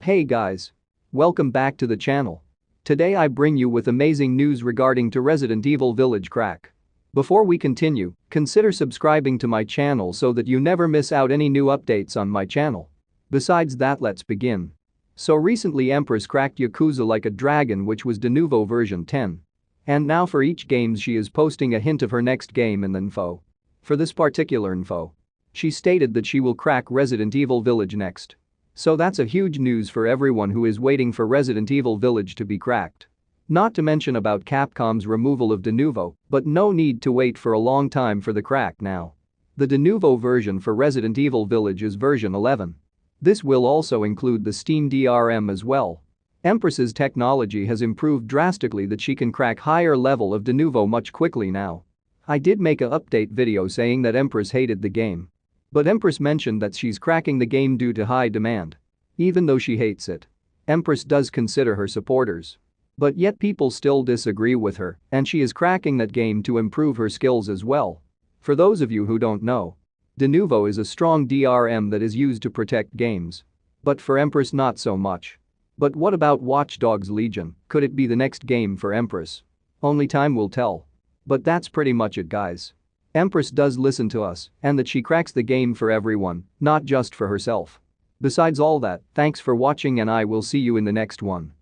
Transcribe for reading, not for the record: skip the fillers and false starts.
Hey guys. Welcome back to the channel. Today I bring you with amazing news regarding to Resident Evil Village crack. Before we continue, consider subscribing to my channel so that you never miss out any new updates on my channel. Besides that, let's begin. So recently Empress cracked Yakuza Like a Dragon, which was de nouveau version 10. And now for each game she is posting a hint of her next game in the info. For this particular info, she stated that she will crack Resident Evil Village next. So that's a huge news for everyone who is waiting for Resident Evil Village to be cracked. Not to mention about Capcom's removal of de nouveau, but no need to wait for a long time for the crack now. The de nouveau version for Resident Evil Village is version 11. This will also include the Steam DRM as well. Empress's technology has improved drastically that she can crack higher level of de nouveau much quickly now. I did make a update video saying that Empress hated the game. But Empress mentioned that she's cracking the game due to high demand. Even though she hates it, Empress does consider her supporters. But yet people still disagree with her, and she is cracking that game to improve her skills as well. For those of you who don't know, de nouveau is a strong DRM that is used to protect games. But for Empress not so much. But what about Watch Dogs Legion? Could it be the next game for Empress? Only time will tell. But that's pretty much it, guys. Empress does listen to us and that she cracks the game for everyone, not just for herself. Besides all that, thanks for watching and I will see you in the next one.